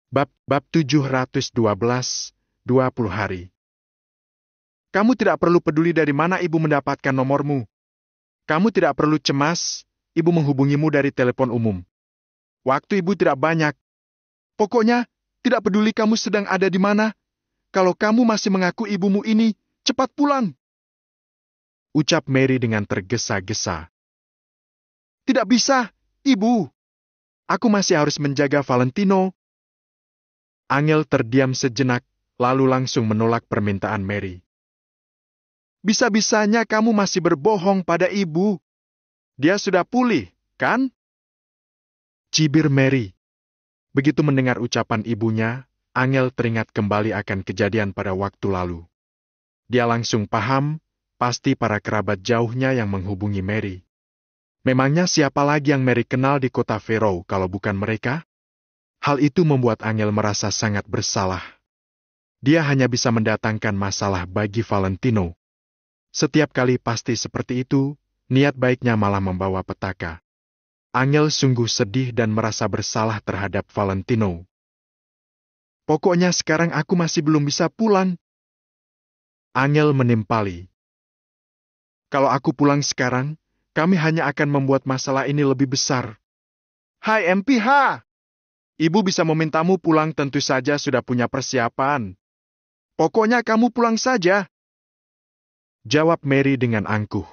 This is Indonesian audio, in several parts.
Bab 712, 20 hari. Kamu tidak perlu peduli dari mana ibu mendapatkan nomormu. Kamu tidak perlu cemas, ibu menghubungimu dari telepon umum. Waktu ibu tidak banyak. Pokoknya, tidak peduli kamu sedang ada di mana. Kalau kamu masih mengaku ibumu ini, cepat pulang. Ucap Mary dengan tergesa-gesa. Tidak bisa, ibu. Aku masih harus menjaga Valentino. Angel terdiam sejenak, lalu langsung menolak permintaan Mary. Bisa-bisanya kamu masih berbohong pada ibu. Dia sudah pulih, kan? Cibir Mary. Begitu mendengar ucapan ibunya, Angel teringat kembali akan kejadian pada waktu lalu. Dia langsung paham, pasti para kerabat jauhnya yang menghubungi Mary. Memangnya siapa lagi yang Mary kenal di kota Faroe kalau bukan mereka? Hal itu membuat Angel merasa sangat bersalah. Dia hanya bisa mendatangkan masalah bagi Valentino. Setiap kali pasti seperti itu, niat baiknya malah membawa petaka. Angel sungguh sedih dan merasa bersalah terhadap Valentino. Pokoknya sekarang aku masih belum bisa pulang. Angel menimpali. Kalau aku pulang sekarang, kami hanya akan membuat masalah ini lebih besar. Hai MPH! Ibu bisa memintamu pulang tentu saja sudah punya persiapan. Pokoknya kamu pulang saja. Jawab Mary dengan angkuh.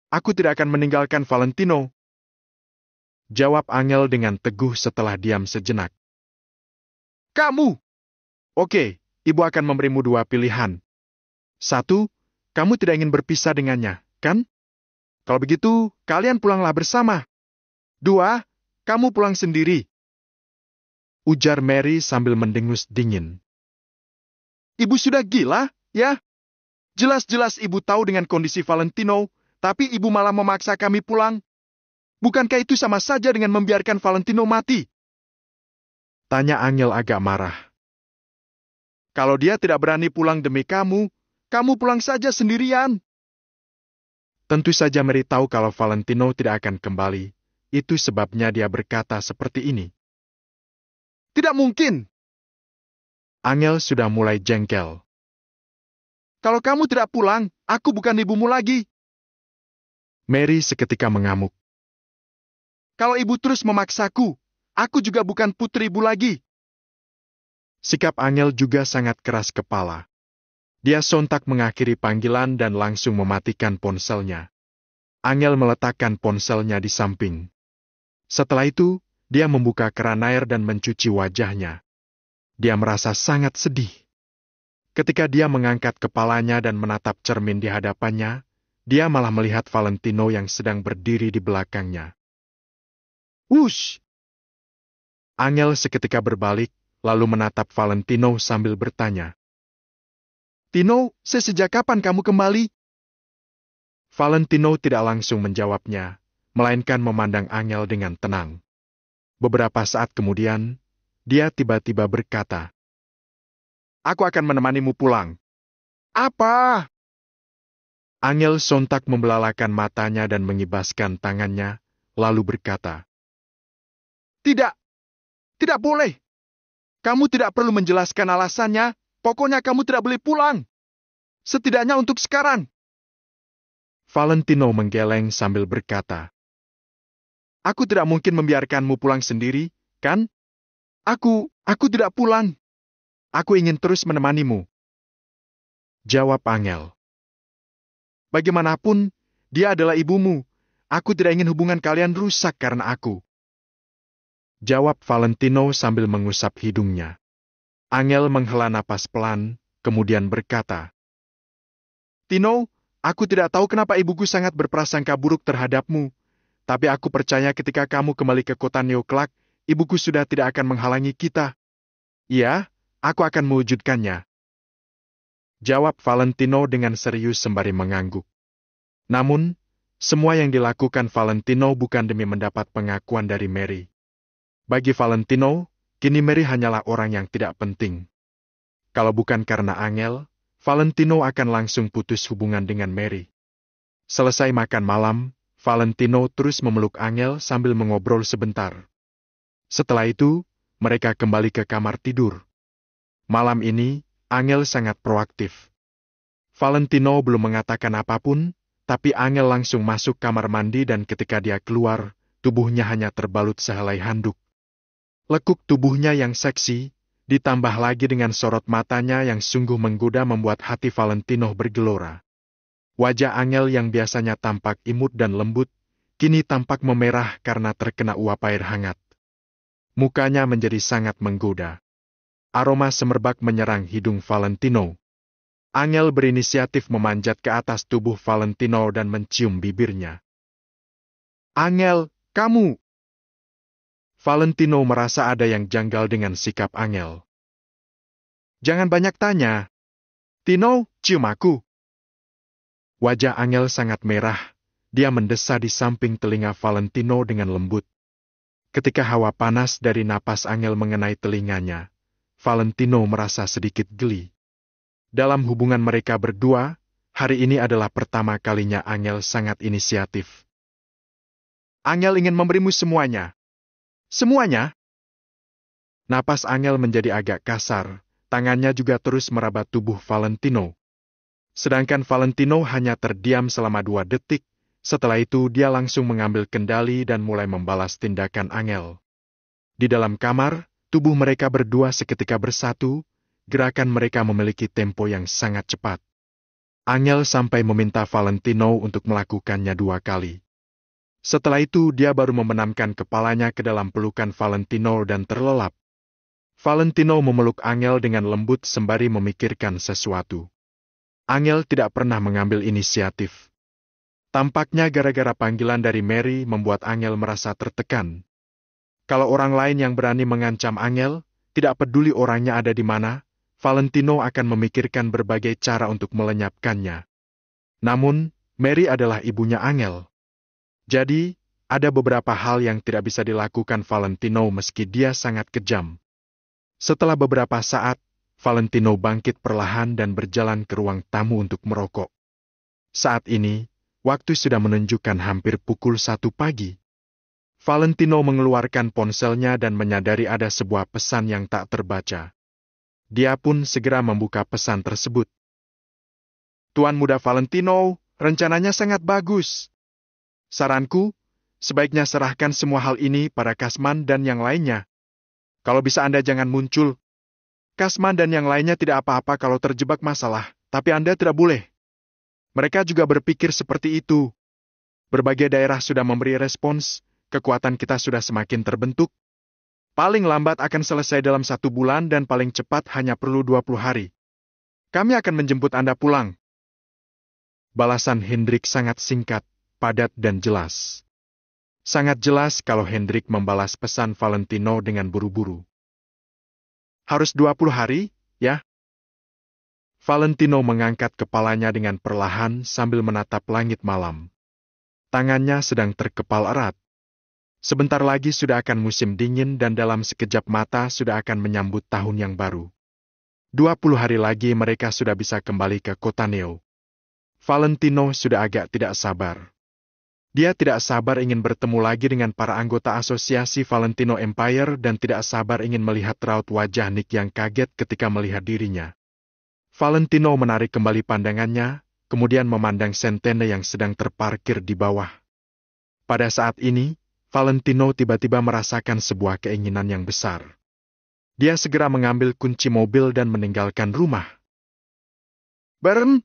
Aku tidak akan meninggalkan Valentino. Jawab Angel dengan teguh setelah diam sejenak. Kamu! Oke, ibu akan memberimu dua pilihan. Satu, kamu tidak ingin berpisah dengannya, kan? Kalau begitu, kalian pulanglah bersama. Dua, kamu pulang sendiri. Ujar Mary sambil mendengus dingin. Ibu sudah gila, ya? Jelas-jelas ibu tahu dengan kondisi Valentino, tapi ibu malah memaksa kami pulang. Bukankah itu sama saja dengan membiarkan Valentino mati? Tanya Angel agak marah. Kalau dia tidak berani pulang demi kamu, kamu pulang saja sendirian. Tentu saja Mary tahu kalau Valentino tidak akan kembali. Itu sebabnya dia berkata seperti ini. Tidak mungkin. Angel sudah mulai jengkel. Kalau kamu tidak pulang, aku bukan ibumu lagi. Mary seketika mengamuk. Kalau ibu terus memaksaku, aku juga bukan putri ibu lagi. Sikap Angel juga sangat keras kepala. Dia sontak mengakhiri panggilan dan langsung mematikan ponselnya. Angel meletakkan ponselnya di samping. Setelah itu, dia membuka keran air dan mencuci wajahnya. Dia merasa sangat sedih. Ketika dia mengangkat kepalanya dan menatap cermin di hadapannya, dia malah melihat Valentino yang sedang berdiri di belakangnya. Wush! Angel seketika berbalik, lalu menatap Valentino sambil bertanya. Tino, sejak kapan kamu kembali? Valentino tidak langsung menjawabnya, melainkan memandang Angel dengan tenang. Beberapa saat kemudian, dia tiba-tiba berkata, Aku akan menemanimu pulang. Apa? Angel sontak membelalakan matanya dan mengibaskan tangannya, lalu berkata, Tidak, tidak boleh. Kamu tidak perlu menjelaskan alasannya, pokoknya kamu tidak boleh pulang. Setidaknya untuk sekarang. Valentino menggeleng sambil berkata, Aku tidak mungkin membiarkanmu pulang sendiri, kan? Aku tidak pulang. Aku ingin terus menemanimu. Jawab Angel. Bagaimanapun, dia adalah ibumu. Aku tidak ingin hubungan kalian rusak karena aku. Jawab Valentino sambil mengusap hidungnya. Angel menghela napas pelan, kemudian berkata, Tino, aku tidak tahu kenapa ibuku sangat berprasangka buruk terhadapmu, tapi aku percaya ketika kamu kembali ke kota Neoklak, ibuku sudah tidak akan menghalangi kita. Iya, aku akan mewujudkannya. Jawab Valentino dengan serius sembari mengangguk. Namun, semua yang dilakukan Valentino bukan demi mendapat pengakuan dari Mary. Bagi Valentino, kini Mary hanyalah orang yang tidak penting. Kalau bukan karena Angel, Valentino akan langsung putus hubungan dengan Mary. Selesai makan malam, Valentino terus memeluk Angel sambil mengobrol sebentar. Setelah itu, mereka kembali ke kamar tidur. Malam ini, Angel sangat proaktif. Valentino belum mengatakan apapun, tapi Angel langsung masuk kamar mandi dan ketika dia keluar, tubuhnya hanya terbalut sehelai handuk. Lekuk tubuhnya yang seksi, ditambah lagi dengan sorot matanya yang sungguh menggoda membuat hati Valentino bergelora. Wajah Angel yang biasanya tampak imut dan lembut, kini tampak memerah karena terkena uap air hangat. Mukanya menjadi sangat menggoda. Aroma semerbak menyerang hidung Valentino. Angel berinisiatif memanjat ke atas tubuh Valentino dan mencium bibirnya. Angel, kamu! Valentino merasa ada yang janggal dengan sikap Angel. Jangan banyak tanya. Tino, cium aku. Wajah Angel sangat merah. Dia mendesah di samping telinga Valentino dengan lembut. Ketika hawa panas dari napas Angel mengenai telinganya, Valentino merasa sedikit geli. Dalam hubungan mereka berdua, hari ini adalah pertama kalinya Angel sangat inisiatif. Angel ingin memberimu semuanya. Semuanya? Napas Angel menjadi agak kasar, tangannya juga terus meraba tubuh Valentino. Sedangkan Valentino hanya terdiam selama 2 detik, setelah itu dia langsung mengambil kendali dan mulai membalas tindakan Angel. Di dalam kamar, tubuh mereka berdua seketika bersatu, gerakan mereka memiliki tempo yang sangat cepat. Angel sampai meminta Valentino untuk melakukannya 2 kali. Setelah itu dia baru membenamkan kepalanya ke dalam pelukan Valentino dan terlelap. Valentino memeluk Angel dengan lembut sembari memikirkan sesuatu. Angel tidak pernah mengambil inisiatif. Tampaknya gara-gara panggilan dari Mary membuat Angel merasa tertekan. Kalau orang lain yang berani mengancam Angel, tidak peduli orangnya ada di mana, Valentino akan memikirkan berbagai cara untuk melenyapkannya. Namun, Mary adalah ibunya Angel. Jadi, ada beberapa hal yang tidak bisa dilakukan Valentino meski dia sangat kejam. Setelah beberapa saat, Valentino bangkit perlahan dan berjalan ke ruang tamu untuk merokok. Saat ini, waktu sudah menunjukkan hampir pukul 1 pagi. Valentino mengeluarkan ponselnya dan menyadari ada sebuah pesan yang tak terbaca. Dia pun segera membuka pesan tersebut. Tuan Muda Valentino, rencananya sangat bagus. Saranku, sebaiknya serahkan semua hal ini pada Kasman dan yang lainnya. Kalau bisa Anda jangan muncul. Kasman dan yang lainnya tidak apa-apa kalau terjebak masalah, tapi Anda tidak boleh. Mereka juga berpikir seperti itu. Berbagai daerah sudah memberi respons, kekuatan kita sudah semakin terbentuk. Paling lambat akan selesai dalam 1 bulan dan paling cepat hanya perlu 20 hari. Kami akan menjemput Anda pulang. Balasan Hendrik sangat singkat, padat dan jelas. Sangat jelas kalau Hendrik membalas pesan Valentino dengan buru-buru. Harus 20 hari, ya? Valentino mengangkat kepalanya dengan perlahan sambil menatap langit malam. Tangannya sedang terkepal erat. Sebentar lagi sudah akan musim dingin dan dalam sekejap mata sudah akan menyambut tahun yang baru. 20 hari lagi mereka sudah bisa kembali ke kota Neo. Valentino sudah agak tidak sabar. Dia tidak sabar ingin bertemu lagi dengan para anggota asosiasi Valentino Empire dan tidak sabar ingin melihat raut wajah Nick yang kaget ketika melihat dirinya. Valentino menarik kembali pandangannya, kemudian memandang Centene yang sedang terparkir di bawah. Pada saat ini, Valentino tiba-tiba merasakan sebuah keinginan yang besar. Dia segera mengambil kunci mobil dan meninggalkan rumah. Bern!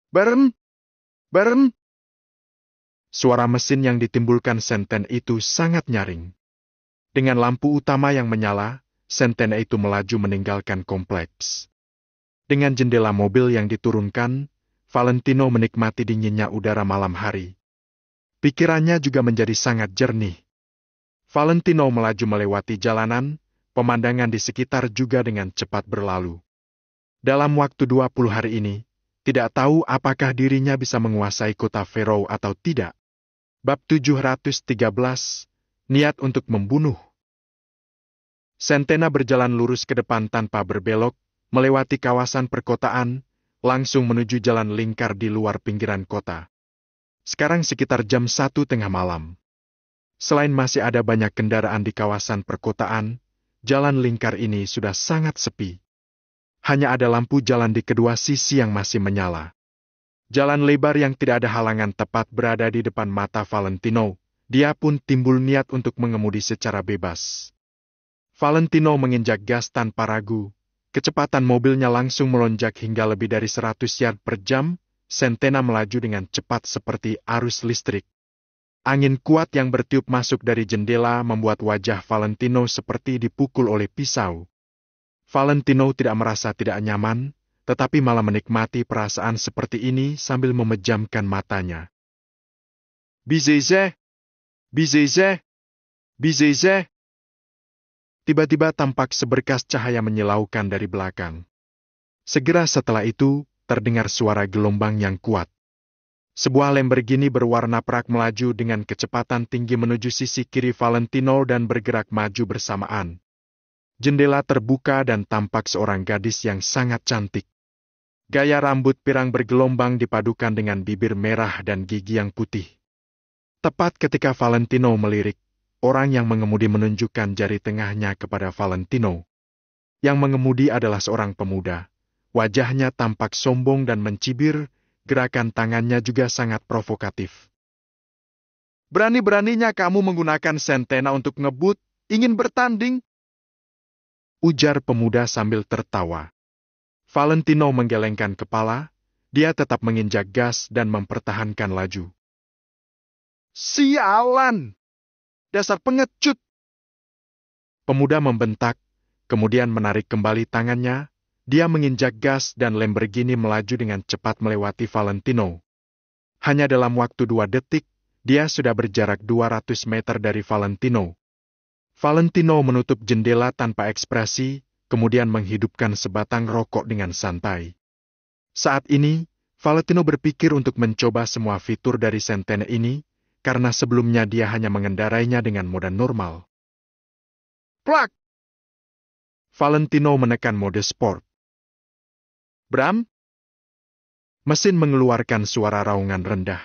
Bern! Bern! Suara mesin yang ditimbulkan Senten itu sangat nyaring. Dengan lampu utama yang menyala, Sentena itu melaju meninggalkan kompleks. Dengan jendela mobil yang diturunkan, Valentino menikmati dinginnya udara malam hari. Pikirannya juga menjadi sangat jernih. Valentino melaju melewati jalanan, pemandangan di sekitar juga dengan cepat berlalu. Dalam waktu 20 hari ini, tidak tahu apakah dirinya bisa menguasai kota Fero atau tidak. Bab 713, Niat untuk membunuh. Sentena berjalan lurus ke depan tanpa berbelok, melewati kawasan perkotaan, langsung menuju jalan lingkar di luar pinggiran kota. Sekarang sekitar jam 1:30 malam. Selain masih ada banyak kendaraan di kawasan perkotaan, jalan lingkar ini sudah sangat sepi. Hanya ada lampu jalan di kedua sisi yang masih menyala. Jalan lebar yang tidak ada halangan tepat berada di depan mata Valentino. Dia pun timbul niat untuk mengemudi secara bebas. Valentino menginjak gas tanpa ragu. Kecepatan mobilnya langsung melonjak hingga lebih dari 100 yard per jam. Sentena melaju dengan cepat seperti arus listrik. Angin kuat yang bertiup masuk dari jendela membuat wajah Valentino seperti dipukul oleh pisau. Valentino tidak merasa tidak nyaman, tetapi malah menikmati perasaan seperti ini sambil memejamkan matanya. Bizeze! Bizeze! Bizeze! Tiba-tiba tampak seberkas cahaya menyilaukan dari belakang. Segera setelah itu, terdengar suara gelombang yang kuat. Sebuah Lamborghini berwarna perak melaju dengan kecepatan tinggi menuju sisi kiri Valentino dan bergerak maju bersamaan. Jendela terbuka dan tampak seorang gadis yang sangat cantik. Gaya rambut pirang bergelombang dipadukan dengan bibir merah dan gigi yang putih. Tepat ketika Valentino melirik, orang yang mengemudi menunjukkan jari tengahnya kepada Valentino. Yang mengemudi adalah seorang pemuda. Wajahnya tampak sombong dan mencibir, gerakan tangannya juga sangat provokatif. Berani-beraninya kamu menggunakan Sentena untuk ngebut, ingin bertanding? Ujar pemuda sambil tertawa. Valentino menggelengkan kepala, dia tetap menginjak gas dan mempertahankan laju. Sialan! Dasar pengecut! Pemuda membentak, kemudian menarik kembali tangannya, dia menginjak gas dan Lamborghini melaju dengan cepat melewati Valentino. Hanya dalam waktu 2 detik, dia sudah berjarak 200 meter dari Valentino. Valentino menutup jendela tanpa ekspresi, kemudian menghidupkan sebatang rokok dengan santai. Saat ini, Valentino berpikir untuk mencoba semua fitur dari Sentena ini, karena sebelumnya dia hanya mengendarainya dengan moda normal. Plak! Valentino menekan mode sport. Bram? Mesin mengeluarkan suara raungan rendah.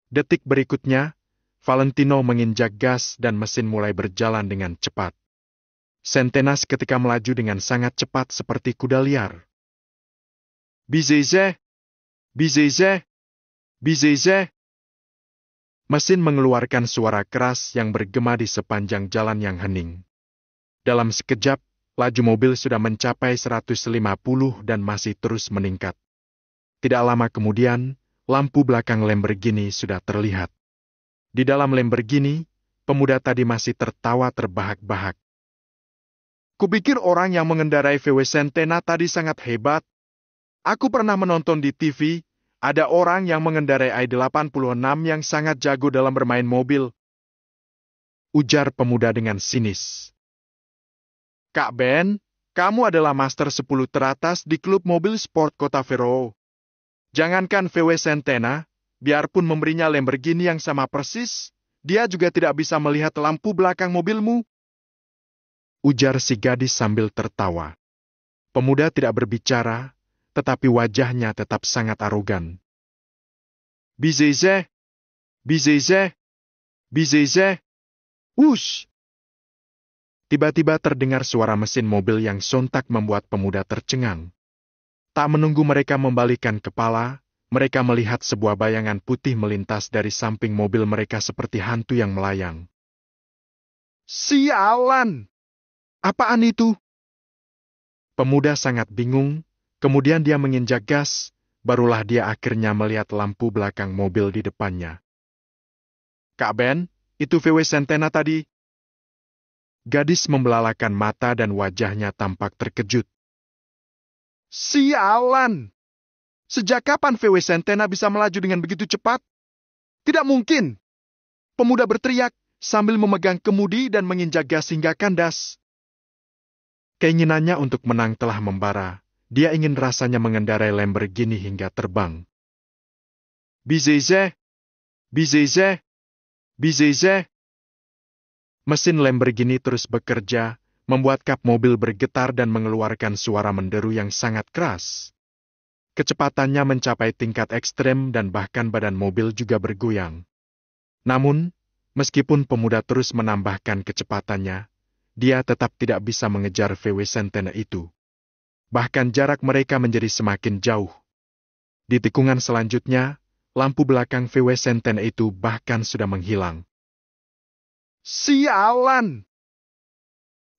Detik berikutnya, Valentino menginjak gas dan mesin mulai berjalan dengan cepat. Sentena seketika melaju dengan sangat cepat seperti kuda liar. Bizeze! Bizeze! Bizeze! Mesin mengeluarkan suara keras yang bergema di sepanjang jalan yang hening. Dalam sekejap, laju mobil sudah mencapai 150 dan masih terus meningkat. Tidak lama kemudian, lampu belakang Lamborghini sudah terlihat. Di dalam Lamborghini, pemuda tadi masih tertawa terbahak-bahak. Kupikir orang yang mengendarai VW Sentena tadi sangat hebat. Aku pernah menonton di TV, ada orang yang mengendarai i86 yang sangat jago dalam bermain mobil. Ujar pemuda dengan sinis. Kak Ben, kamu adalah master 10 teratas di klub mobil sport kota Fero. Jangankan VW Sentena, biarpun memberinya Lamborghini yang sama persis, dia juga tidak bisa melihat lampu belakang mobilmu. Ujar si gadis sambil tertawa. Pemuda tidak berbicara, tetapi wajahnya tetap sangat arogan. Bizeze! Bizeze! Bizeze! Wush! Tiba-tiba terdengar suara mesin mobil yang sontak membuat pemuda tercengang. Tak menunggu mereka membalikan kepala, mereka melihat sebuah bayangan putih melintas dari samping mobil mereka seperti hantu yang melayang. Sialan! Apaan itu? Pemuda sangat bingung, kemudian dia menginjak gas, barulah dia akhirnya melihat lampu belakang mobil di depannya. Kak Ben, itu VW Sentena tadi. Gadis membelalakan mata dan wajahnya tampak terkejut. Sialan! Sejak kapan VW Centena bisa melaju dengan begitu cepat? Tidak mungkin! Pemuda berteriak sambil memegang kemudi dan menginjak gas hingga kandas. Keinginannya untuk menang telah membara. Dia ingin rasanya mengendarai Lamborghini hingga terbang. Bizeze! Bizeze! Bizeze! Mesin Lamborghini terus bekerja, membuat kap mobil bergetar dan mengeluarkan suara menderu yang sangat keras. Kecepatannya mencapai tingkat ekstrem dan bahkan badan mobil juga bergoyang. Namun, meskipun pemuda terus menambahkan kecepatannya, dia tetap tidak bisa mengejar VW Centena itu. Bahkan jarak mereka menjadi semakin jauh. Di tikungan selanjutnya, lampu belakang VW Centena itu bahkan sudah menghilang. Sialan!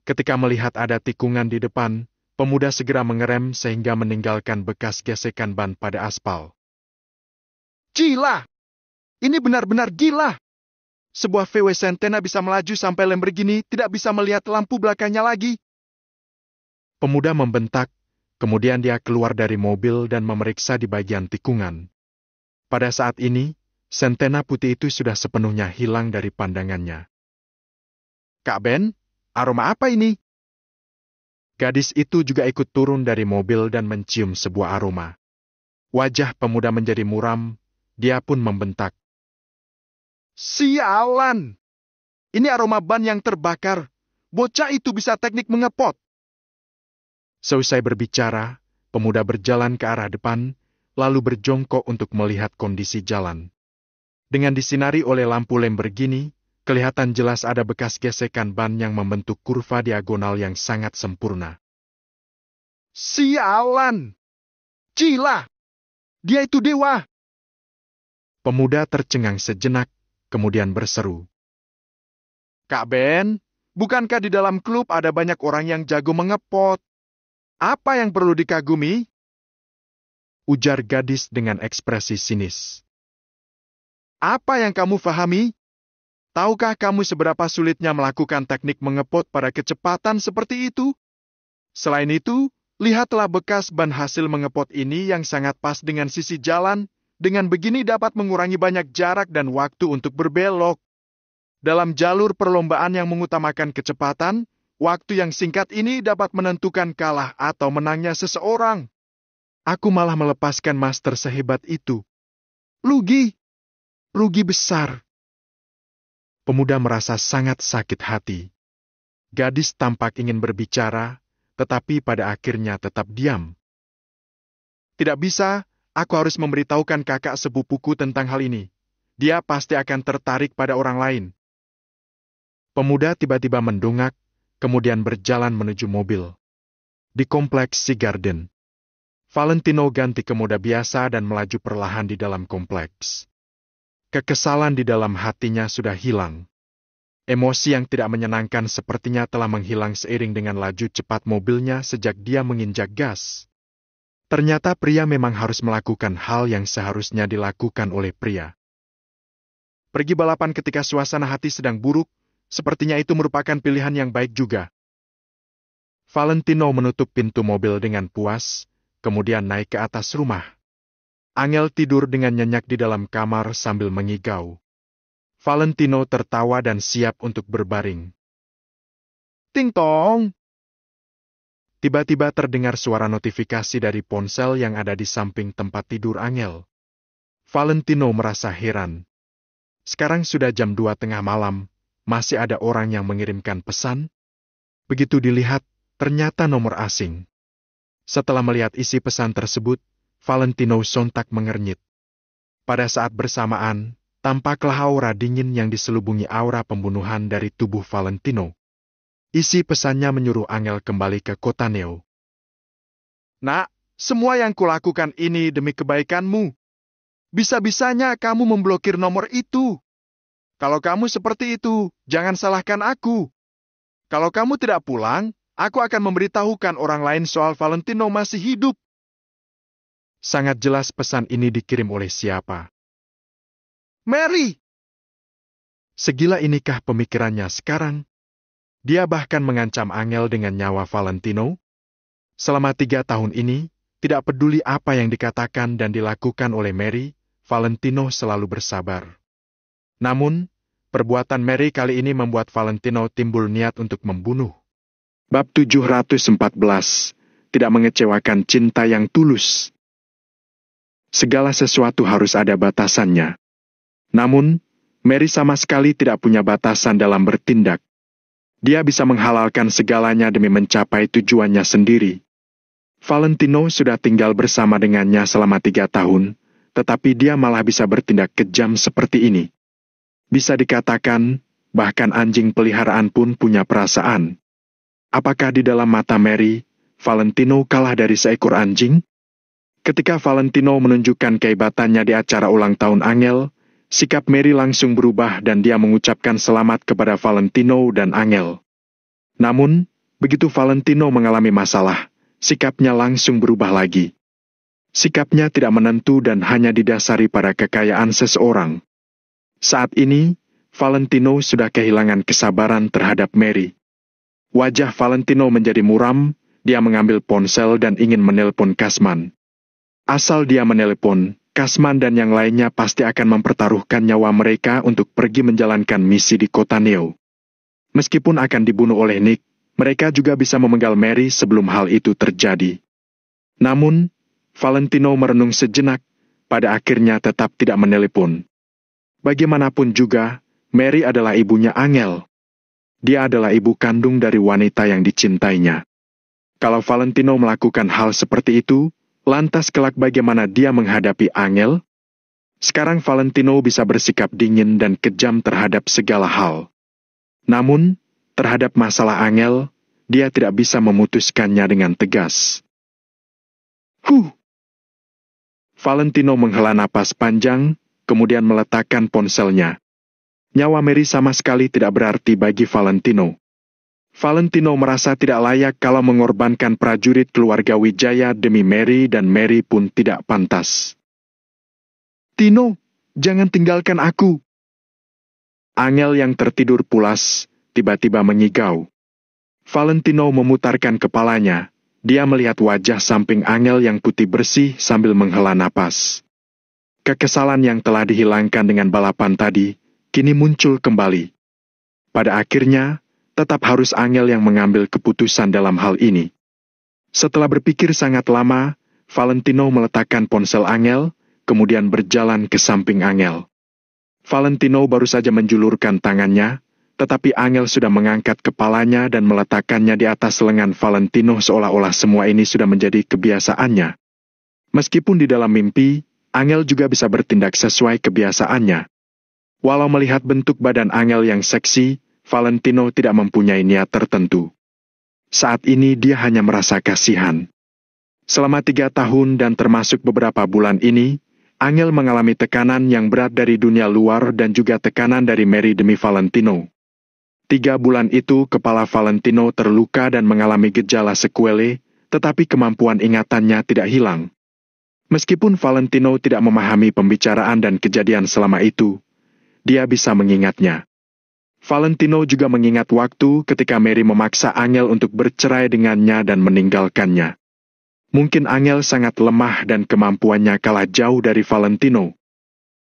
Ketika melihat ada tikungan di depan, pemuda segera mengerem sehingga meninggalkan bekas gesekan ban pada aspal. Gila! Ini benar-benar gila! Sebuah VW Centena bisa melaju sampai Lamborghini tidak bisa melihat lampu belakangnya lagi. Pemuda membentak, kemudian dia keluar dari mobil dan memeriksa di bagian tikungan. Pada saat ini, Centena putih itu sudah sepenuhnya hilang dari pandangannya. Kak Ben, aroma apa ini? Gadis itu juga ikut turun dari mobil dan mencium sebuah aroma. Wajah pemuda menjadi muram, dia pun membentak. Sialan! Ini aroma ban yang terbakar. Bocah itu bisa teknik mengepot. Seusai berbicara, pemuda berjalan ke arah depan, lalu berjongkok untuk melihat kondisi jalan. Dengan disinari oleh lampu Lamborghini, kelihatan jelas ada bekas gesekan ban yang membentuk kurva diagonal yang sangat sempurna. Sialan! Gila! Dia itu dewa! Pemuda tercengang sejenak, kemudian berseru. Kak Ben, bukankah di dalam klub ada banyak orang yang jago mengepot? Apa yang perlu dikagumi? Ujar gadis dengan ekspresi sinis. Apa yang kamu pahami? Tahukah kamu seberapa sulitnya melakukan teknik mengepot pada kecepatan seperti itu? Selain itu, lihatlah bekas ban hasil mengepot ini yang sangat pas dengan sisi jalan. Dengan begini dapat mengurangi banyak jarak dan waktu untuk berbelok. Dalam jalur perlombaan yang mengutamakan kecepatan, waktu yang singkat ini dapat menentukan kalah atau menangnya seseorang. Aku malah melepaskan master sehebat itu. Rugi besar. Pemuda merasa sangat sakit hati. Gadis tampak ingin berbicara, tetapi pada akhirnya tetap diam. Tidak bisa, aku harus memberitahukan kakak sepupuku tentang hal ini. Dia pasti akan tertarik pada orang lain. Pemuda tiba-tiba mendongak, kemudian berjalan menuju mobil. Di kompleks Sea Garden, Valentino ganti ke moda biasa dan melaju perlahan di dalam kompleks. Kekesalan di dalam hatinya sudah hilang. Emosi yang tidak menyenangkan sepertinya telah menghilang seiring dengan laju cepat mobilnya sejak dia menginjak gas. Ternyata pria memang harus melakukan hal yang seharusnya dilakukan oleh pria. Pergi balapan ketika suasana hati sedang buruk, sepertinya itu merupakan pilihan yang baik juga. Valentino menutup pintu mobil dengan puas, kemudian naik ke atas rumah. Angel tidur dengan nyenyak di dalam kamar sambil mengigau. Valentino tertawa dan siap untuk berbaring. Ting tong! Tiba-tiba terdengar suara notifikasi dari ponsel yang ada di samping tempat tidur Angel. Valentino merasa heran. Sekarang sudah jam 2 tengah malam, masih ada orang yang mengirimkan pesan? Begitu dilihat, ternyata nomor asing. Setelah melihat isi pesan tersebut, Valentino sontak mengernyit. Pada saat bersamaan, tampaklah aura dingin yang diselubungi aura pembunuhan dari tubuh Valentino. Isi pesannya menyuruh Angel kembali ke kota Neo. Nak, semua yang kulakukan ini demi kebaikanmu. Bisa-bisanya kamu memblokir nomor itu. Kalau kamu seperti itu, jangan salahkan aku. Kalau kamu tidak pulang, aku akan memberitahukan orang lain soal Valentino masih hidup. Sangat jelas pesan ini dikirim oleh siapa. Mary! Segila inikah pemikirannya sekarang? Dia bahkan mengancam Angel dengan nyawa Valentino. Selama 3 tahun ini, tidak peduli apa yang dikatakan dan dilakukan oleh Mary, Valentino selalu bersabar. Namun, perbuatan Mary kali ini membuat Valentino timbul niat untuk membunuh. Bab 714, tidak mengecewakan cinta yang tulus. Segala sesuatu harus ada batasannya. Namun, Mary sama sekali tidak punya batasan dalam bertindak. Dia bisa menghalalkan segalanya demi mencapai tujuannya sendiri. Valentino sudah tinggal bersama dengannya selama 3 tahun, tetapi dia malah bisa bertindak kejam seperti ini. Bisa dikatakan, bahkan anjing peliharaan pun punya perasaan. Apakah di dalam mata Mary, Valentino kalah dari seekor anjing? Ketika Valentino menunjukkan kehebatannya di acara ulang tahun Angel, sikap Mary langsung berubah dan dia mengucapkan selamat kepada Valentino dan Angel. Namun, begitu Valentino mengalami masalah, sikapnya langsung berubah lagi. Sikapnya tidak menentu dan hanya didasari pada kekayaan seseorang. Saat ini, Valentino sudah kehilangan kesabaran terhadap Mary. Wajah Valentino menjadi muram, dia mengambil ponsel dan ingin menelpon Kasman. Asal dia menelepon, Kasman dan yang lainnya pasti akan mempertaruhkan nyawa mereka untuk pergi menjalankan misi di kota Neo. Meskipun akan dibunuh oleh Nick, mereka juga bisa memenggal Mary sebelum hal itu terjadi. Namun, Valentino merenung sejenak, pada akhirnya tetap tidak menelepon. Bagaimanapun juga, Mary adalah ibunya Angel. Dia adalah ibu kandung dari wanita yang dicintainya. Kalau Valentino melakukan hal seperti itu, lantas kelak bagaimana dia menghadapi Angel? Sekarang Valentino bisa bersikap dingin dan kejam terhadap segala hal. Namun, terhadap masalah Angel, dia tidak bisa memutuskannya dengan tegas. Valentino menghela napas panjang, kemudian meletakkan ponselnya. Nyawa Mary sama sekali tidak berarti bagi Valentino. Valentino merasa tidak layak kalau mengorbankan prajurit keluarga Wijaya demi Mary dan Mary pun tidak pantas. "Tino, jangan tinggalkan aku." Angel yang tertidur pulas, tiba-tiba mengigau. Valentino memutarkan kepalanya, dia melihat wajah samping Angel yang putih bersih sambil menghela napas. Kekesalan yang telah dihilangkan dengan balapan tadi, kini muncul kembali. Pada akhirnya, tetap harus Angel yang mengambil keputusan dalam hal ini. Setelah berpikir sangat lama, Valentino meletakkan ponsel Angel, kemudian berjalan ke samping Angel. Valentino baru saja menjulurkan tangannya, tetapi Angel sudah mengangkat kepalanya dan meletakkannya di atas lengan Valentino seolah-olah semua ini sudah menjadi kebiasaannya. Meskipun di dalam mimpi, Angel juga bisa bertindak sesuai kebiasaannya. Walau melihat bentuk badan Angel yang seksi, Valentino tidak mempunyai niat tertentu. Saat ini dia hanya merasa kasihan. Selama 3 tahun dan termasuk beberapa bulan ini, Angel mengalami tekanan yang berat dari dunia luar dan juga tekanan dari Mary demi Valentino. 3 bulan itu kepala Valentino terluka dan mengalami gejala sequelae, tetapi kemampuan ingatannya tidak hilang. Meskipun Valentino tidak memahami pembicaraan dan kejadian selama itu, dia bisa mengingatnya. Valentino juga mengingat waktu ketika Mary memaksa Angel untuk bercerai dengannya dan meninggalkannya. Mungkin Angel sangat lemah dan kemampuannya kalah jauh dari Valentino.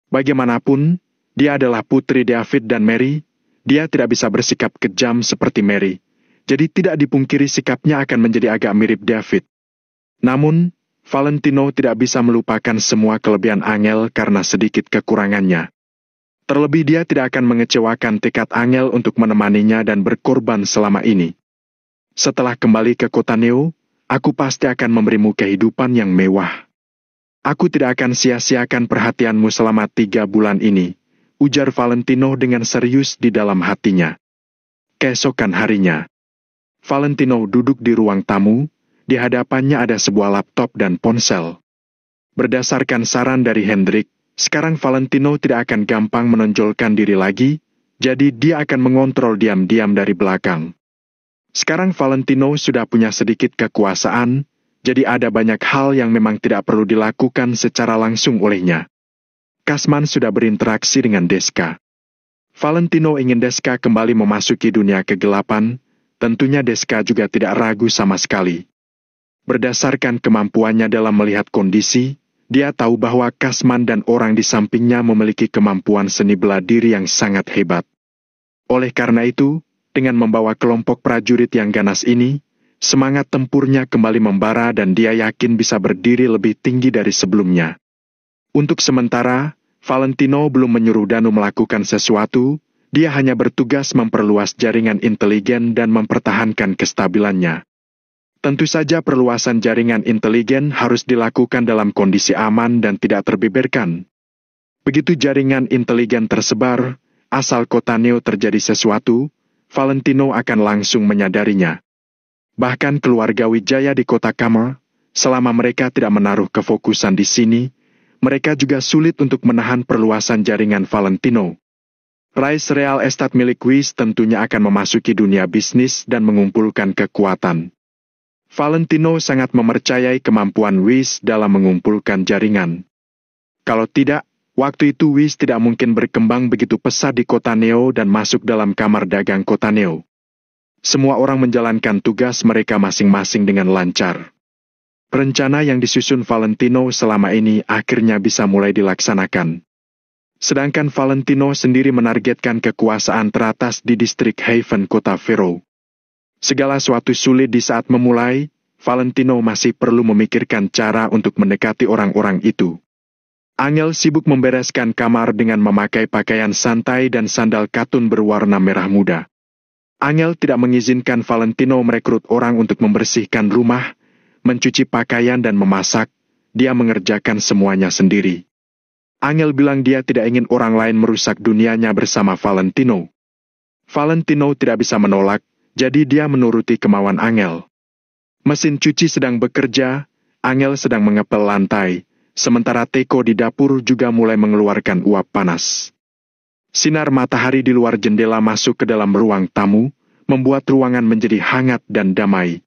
Bagaimanapun, dia adalah putri David dan Mary, dia tidak bisa bersikap kejam seperti Mary, jadi tidak dipungkiri sikapnya akan menjadi agak mirip David. Namun, Valentino tidak bisa melupakan semua kelebihan Angel karena sedikit kekurangannya. Terlebih dia tidak akan mengecewakan tekad Angel untuk menemaninya dan berkorban selama ini. Setelah kembali ke kota Neo, aku pasti akan memberimu kehidupan yang mewah. Aku tidak akan sia-siakan perhatianmu selama 3 bulan ini, ujar Valentino dengan serius di dalam hatinya. Keesokan harinya, Valentino duduk di ruang tamu, di hadapannya ada sebuah laptop dan ponsel. Berdasarkan saran dari Hendrik, sekarang Valentino tidak akan gampang menonjolkan diri lagi, jadi dia akan mengontrol diam-diam dari belakang. Sekarang Valentino sudah punya sedikit kekuasaan, jadi ada banyak hal yang memang tidak perlu dilakukan secara langsung olehnya. Kasman sudah berinteraksi dengan Deska. Valentino ingin Deska kembali memasuki dunia kegelapan, Tentunya Deska juga tidak ragu sama sekali. Berdasarkan kemampuannya dalam melihat kondisi, dia tahu bahwa Kasman dan orang di sampingnya memiliki kemampuan seni bela diri yang sangat hebat. Oleh karena itu, dengan membawa kelompok prajurit yang ganas ini, semangat tempurnya kembali membara dan dia yakin bisa berdiri lebih tinggi dari sebelumnya. Untuk sementara, Valentino belum menyuruh Danu melakukan sesuatu, dia hanya bertugas memperluas jaringan inteligen dan mempertahankan kestabilannya. Tentu saja perluasan jaringan inteligen harus dilakukan dalam kondisi aman dan tidak terbeberkan. Begitu jaringan inteligen tersebar, asal kota Neo terjadi sesuatu, Valentino akan langsung menyadarinya. Bahkan keluarga Wijaya di kota Kamer, selama mereka tidak menaruh kefokusan di sini, mereka juga sulit untuk menahan perluasan jaringan Valentino. Rice Real Estate milik Wiz tentunya akan memasuki dunia bisnis dan mengumpulkan kekuatan. Valentino sangat mempercayai kemampuan Wiz dalam mengumpulkan jaringan. Kalau tidak, waktu itu Wiz tidak mungkin berkembang begitu pesat di kota Neo dan masuk dalam kamar dagang kota Neo. Semua orang menjalankan tugas mereka masing-masing dengan lancar. Rencana yang disusun Valentino selama ini akhirnya bisa mulai dilaksanakan. Sedangkan Valentino sendiri menargetkan kekuasaan teratas di distrik Haven kota Vero. Segala sesuatu sulit di saat memulai, Valentino masih perlu memikirkan cara untuk mendekati orang-orang itu. Angel sibuk membereskan kamar dengan memakai pakaian santai dan sandal katun berwarna merah muda. Angel tidak mengizinkan Valentino merekrut orang untuk membersihkan rumah, mencuci pakaian dan memasak, dia mengerjakan semuanya sendiri. Angel bilang dia tidak ingin orang lain merusak dunianya bersama Valentino. Valentino tidak bisa menolak, jadi dia menuruti kemauan Angel. Mesin cuci sedang bekerja, Angel sedang mengepel lantai, sementara Teko di dapur juga mulai mengeluarkan uap panas. Sinar matahari di luar jendela masuk ke dalam ruang tamu, membuat ruangan menjadi hangat dan damai.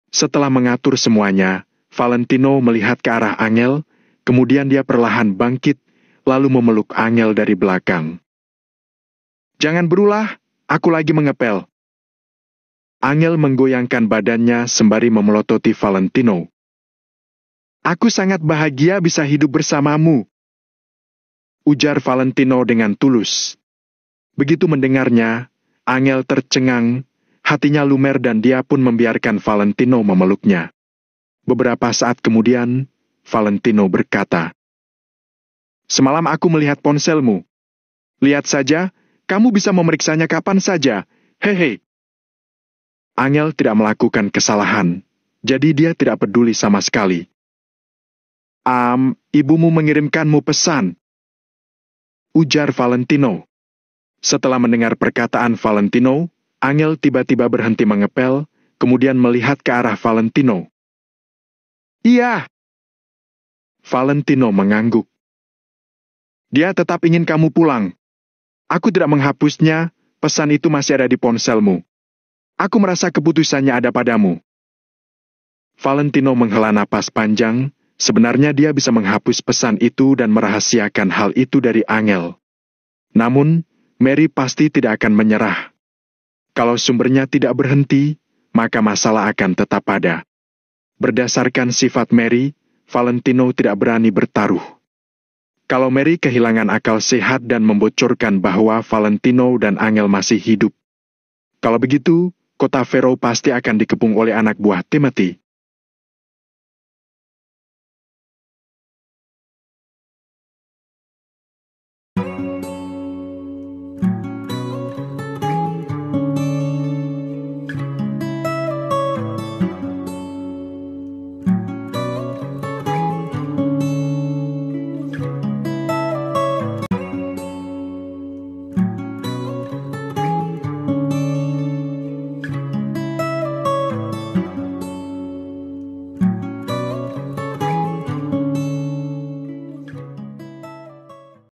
Setelah mengatur semuanya, Valentino melihat ke arah Angel, kemudian dia perlahan bangkit, lalu memeluk Angel dari belakang. "Jangan berulah, aku lagi mengepel." Angel menggoyangkan badannya sembari memelototi Valentino. "Aku sangat bahagia bisa hidup bersamamu," ujar Valentino dengan tulus. Begitu mendengarnya, Angel tercengang, hatinya lumer dan dia pun membiarkan Valentino memeluknya. Beberapa saat kemudian, Valentino berkata, "Semalam aku melihat ponselmu. Lihat saja, kamu bisa memeriksanya kapan saja, hehe." Angel tidak melakukan kesalahan, jadi dia tidak peduli sama sekali. Ibumu mengirimkanmu pesan," ujar Valentino. Setelah mendengar perkataan Valentino, Angel tiba-tiba berhenti mengepel, kemudian melihat ke arah Valentino. "Iya." Valentino mengangguk. "Dia tetap ingin kamu pulang. Aku tidak menghapusnya, pesan itu masih ada di ponselmu. Aku merasa keputusannya ada padamu." Valentino menghela napas panjang, sebenarnya dia bisa menghapus pesan itu dan merahasiakan hal itu dari Angel. Namun, Mary pasti tidak akan menyerah. Kalau sumbernya tidak berhenti, maka masalah akan tetap ada. Berdasarkan sifat Mary, Valentino tidak berani bertaruh. Kalau Mary kehilangan akal sehat dan membocorkan bahwa Valentino dan Angel masih hidup, kalau begitu, kota Vero pasti akan dikepung oleh anak buah Timothy.